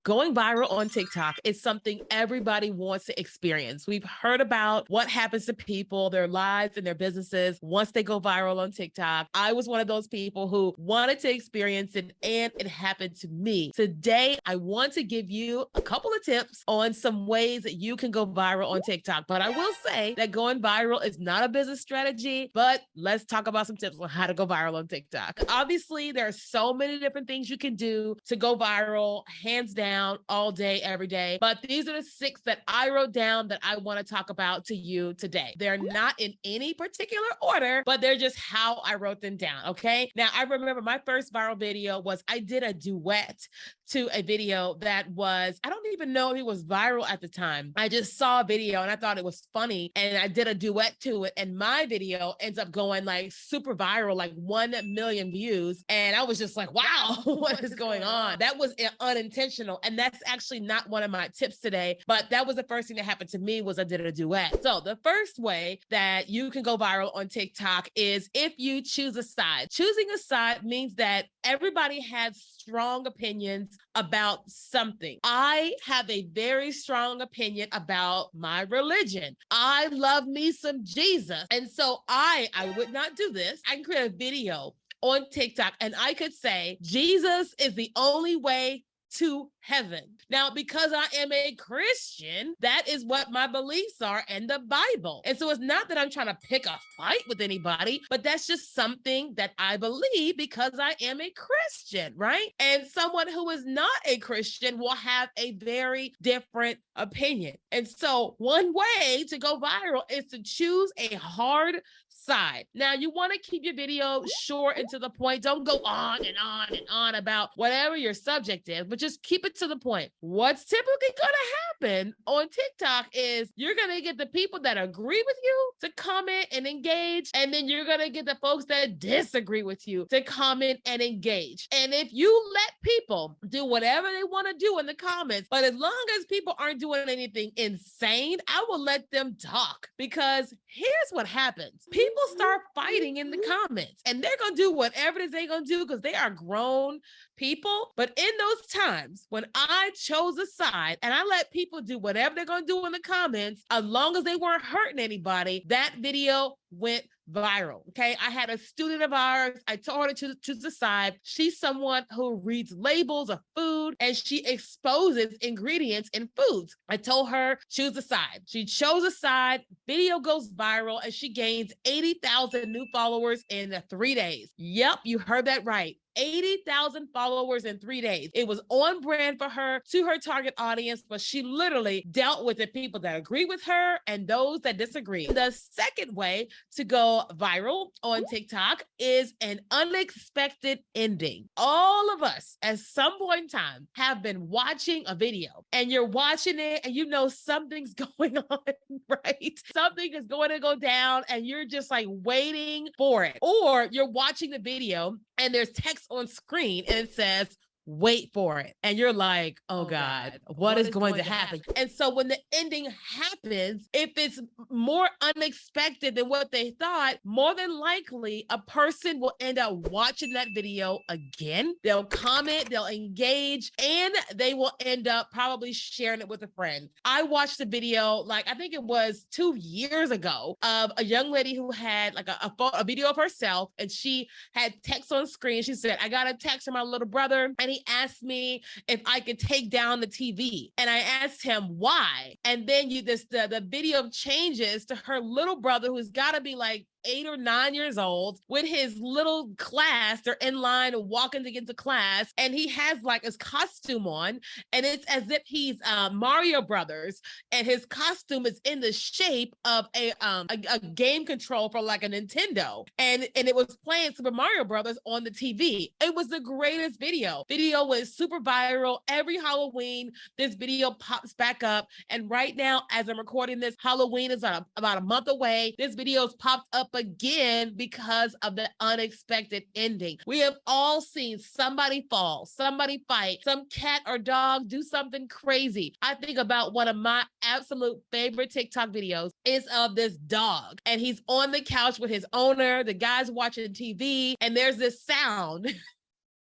Going viral on TikTok is something everybody wants to experience. We've heard about what happens to people, their lives, and their businesses once they go viral on TikTok. I was one of those people who wanted to experience it, and it happened to me. Today, I want to give you a couple of tips on some ways that you can go viral on TikTok. But I will say that going viral is not a business strategy, but let's talk about some tips on how to go viral on TikTok. Obviously, there are so many different things you can do to go viral, hands down all day, every day. But these are the 6 that I wrote down that I want to talk about to you today. They're not in any particular order, but they're just how I wrote them down. Okay. Now, I remember my first viral video was I did a duet to a video that was, I don't even know if it was viral at the time. I just saw a video and I thought it was funny and I did a duet to it. And my video ends up going like super viral, like 1 million views. And I was just like, wow, what is going on? That was unintentional. And that's actually not one of my tips today, but that was the first thing that happened to me was I did a duet. So the first way that you can go viral on TikTok is if you choose a side. Choosing a side means that everybody has strong opinions about something. I have a very strong opinion about my religion. I love me some Jesus. And so I would not do this. I can create a video on TikTok and I could say, Jesus is the only way to heaven. Now, because I am a Christian, that is what my beliefs are in the Bible. And so it's not that I'm trying to pick a fight with anybody, but that's just something that I believe because I am a Christian, right? And someone who is not a Christian will have a very different opinion. And so one way to go viral is to choose a hard side. Now, you want to keep your video short and to the point. Don't go on and on and on about whatever your subject is, but just keep it to the point. What's typically going to happen on TikTok is you're going to get the people that agree with you to comment and engage, and then you're going to get the folks that disagree with you to comment and engage. And if you let people do whatever they want to do in the comments, but as long as people aren't doing anything insane, I will let them talk, because here's what happens. People start fighting in the comments and they're going to do whatever it is they're going to do because they are grown people. But in those times when I chose a side and I let people do whatever they're going to do in the comments, as long as they weren't hurting anybody, that video went viral. Okay. I had a student of ours. I told her to choose a side. She's someone who reads labels of food and she exposes ingredients in foods. I told her, choose a side. She chose a side. Video goes viral and she gains 80,000 new followers in 3 days. Yep. You heard that right. 80,000 followers in 3 days. It was on brand for her, to her target audience, but she literally dealt with the people that agree with her and those that disagree. The second way to go viral on TikTok is an unexpected ending. All of us at some point in time have been watching a video and you're watching it and you know something's going on, right? Something is going to go down and you're just like waiting for it. Or you're watching the video and there's text on screen and it says, wait for it. And you're like, oh God, what is going to happen? And so when the ending happens, if it's more unexpected than what they thought, more than likely a person will end up watching that video again. They'll comment, they'll engage, and they will end up probably sharing it with a friend. I watched a video, like I think it was 2 years ago, of a young lady who had like a video of herself, and she had text on screen. She said, I got a text from my little brother, and he asked me if I could take down the TV. And I asked him why. And then the video changes to her little brother, who's got to be like 8 or 9 years old, with his little class. They're in line walking to get to class, and he has like his costume on, and it's as if he's Mario Brothers, and his costume is in the shape of a game control for like a Nintendo, and it was playing Super Mario Brothers on the TV. It was the greatest video. Video was super viral. Every Halloween, this video pops back up, and right now, as I'm recording this, Halloween is about a month away. This video's popped up again because of the unexpected ending. We have all seen somebody fall, somebody fight, some cat or dog do something crazy. I think about one of my absolute favorite TikTok videos is of this dog, and he's on the couch with his owner. The guy's watching TV, and there's this sound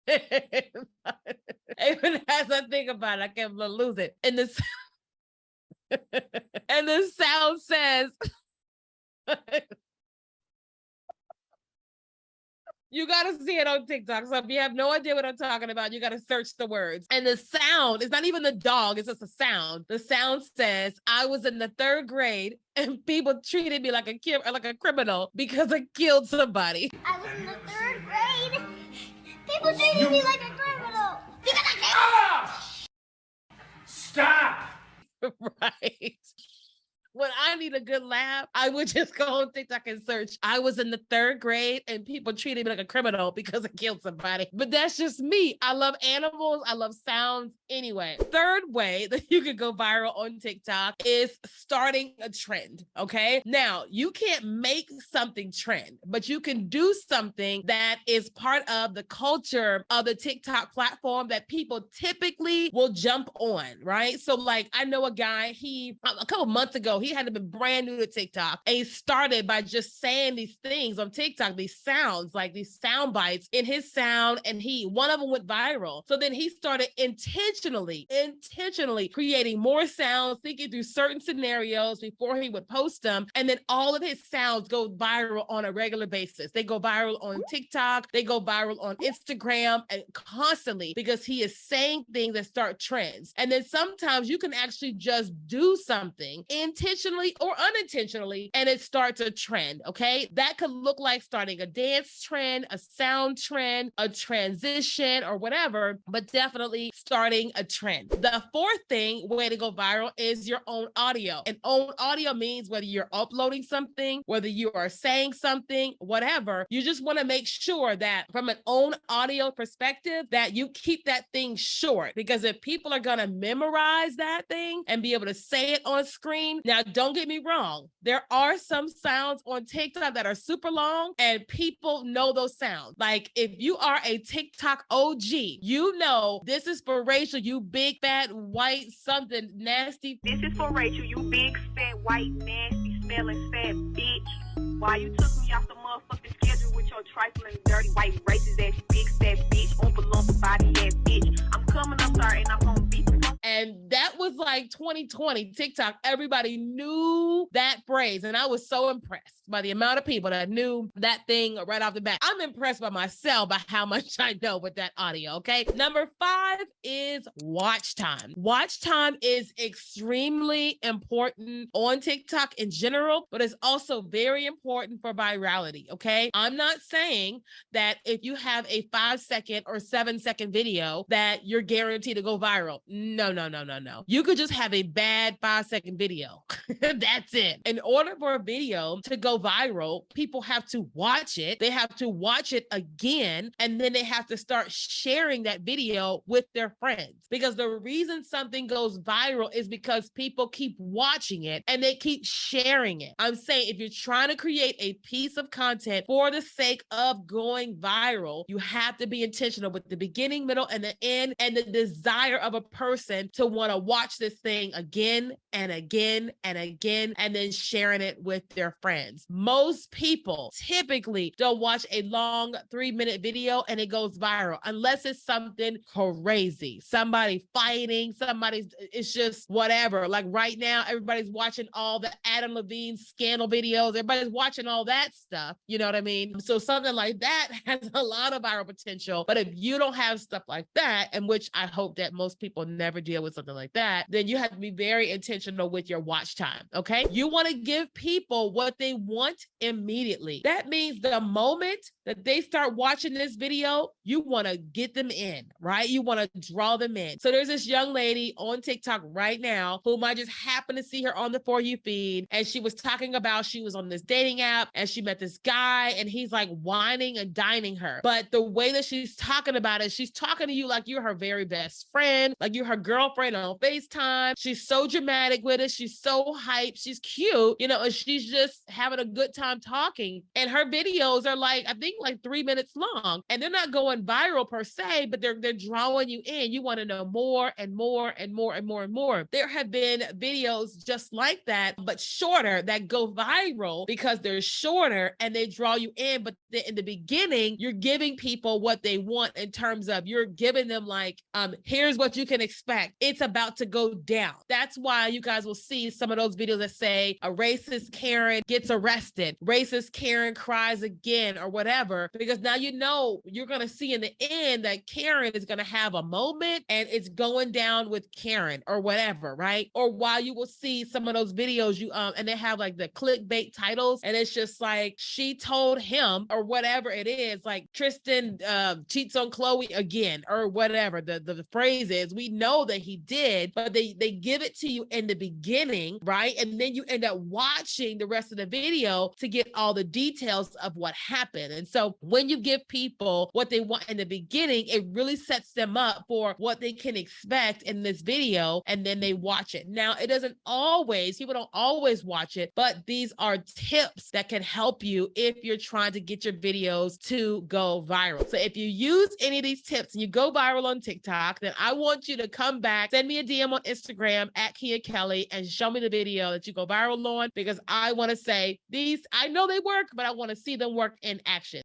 Even as I think about it, I can't lose it. And the and the sound says, you got to see it on TikTok. So if you have no idea what I'm talking about, you got to search the words. And the sound is not even the dog, it's just a sound. The sound says, I was in the 3rd grade and people treated me like a criminal because I killed somebody. I was in the 3rd grade. People treated me like a criminal because I killed. Ah! Stop! Right. When I need a good laugh, I would just go on TikTok and search, I was in the 3rd grade and people treated me like a criminal because I killed somebody. But that's just me. I love animals. I love sounds anyway. 3rd way that you could go viral on TikTok is starting a trend, okay? Now, you can't make something trend, but you can do something that is part of the culture of the TikTok platform that people typically will jump on, right? So like, I know a guy, a couple months ago, he had been brand new to TikTok. And he started by just saying these things on TikTok, these sounds, like these sound bites in his sound. And one of them went viral. So then he started intentionally creating more sounds, thinking through certain scenarios before he would post them. And then all of his sounds go viral on a regular basis. They go viral on TikTok. They go viral on Instagram and constantly because he is saying things that start trends. And then sometimes you can actually just do something intentionally or unintentionally, and it starts a trend, okay? That could look like starting a dance trend, a sound trend, a transition, or whatever, but definitely starting a trend. The 4th way to go viral is your own audio. And own audio means whether you're uploading something, whether you are saying something, whatever, you just want to make sure that from an own audio perspective, that you keep that thing short, because if people are going to memorize that thing and be able to say it on screen, now don't get me wrong, there are some sounds on TikTok that are super long and people know those sounds. Like if you are a TikTok OG, you know this is for Rachel, you big fat white something nasty. This is for Rachel, you big fat white nasty smelling fat bitch. Why you took me off the motherfucking schedule with your trifling dirty white racist ass big fat bitch, oompa loompa body ass bitch. I'm coming up there and I'm gonna beat the fuck. And that was like 2020 TikTok. Everybody knew that phrase. And I was so impressed by the amount of people that knew that thing right off the bat. I'm impressed by myself by how much I know with that audio, okay? Number 5 is watch time. Watch time is extremely important on TikTok in general, but it's also very important for virality, okay? I'm not saying that if you have a 5-second or 7-second video that you're guaranteed to go viral. No. You could just have a bad 5-second video. That's it. In order for a video to go viral, people have to watch it. They have to watch it again, and then they have to start sharing that video with their friends. Because the reason something goes viral is because people keep watching it and they keep sharing it. I'm saying if you're trying to create a piece of content for the sake of going viral, you have to be intentional with the beginning, middle, and the end, and the desire of a person to want to watch this thing again and again and again, and then sharing it with their friends. Most people typically don't watch a long 3-minute video and it goes viral unless it's something crazy. Somebody fighting, it's just whatever. Like right now, everybody's watching all the Adam Levine scandal videos. Everybody's watching all that stuff. You know what I mean? So something like that has a lot of viral potential. But if you don't have stuff like that, and which I hope that most people never deal with something like that, then you have to be very intentional with your watch time, okay? You want to give people what they want immediately. That means the moment that they start watching this video, you want to get them in, right? You want to draw them in. So there's this young lady on TikTok right now whom I just happened to see her on the For You feed, and she was talking about she was on this dating app and she met this guy and he's like whining and dining her. But the way that she's talking about it, she's talking to you like you're her very best friend, like you're her girlfriend on Facebook. FaceTime. She's so dramatic with it. She's so hype. She's cute, you know, and she's just having a good time talking. And her videos are like, I think like 3 minutes long, and they're not going viral per se, but they're drawing you in. You want to know more and more and more and more and more. There have been videos just like that, but shorter, that go viral because they're shorter and they draw you in. But in the beginning, you're giving people what they want in terms of you're giving them like, here's what you can expect. It's about to go down. That's why you guys will see some of those videos that say a racist Karen gets arrested, racist Karen cries again, or whatever, because now you know you're going to see in the end that Karen is going to have a moment and it's going down with Karen or whatever, right? Or while you will see some of those videos, and they have like the clickbait titles, and it's just like, she told him, or whatever it is, like Tristan cheats on Chloe again, or whatever the phrase is. We know that he did, but they give it to you in the beginning, right? And then you end up watching the rest of the video to get all the details of what happened. And so when you give people what they want in the beginning, it really sets them up for what they can expect in this video, and then they watch it. Now, it doesn't always, people don't always watch it, but these are tips that can help you if you're trying to get your videos to go viral. So if you use any of these tips and you go viral on TikTok, then I want you to come back, send me a DM on Instagram at Keenya Kelly, and show me the video that you go viral on, because I want to say these, I know they work, but I want to see them work in action.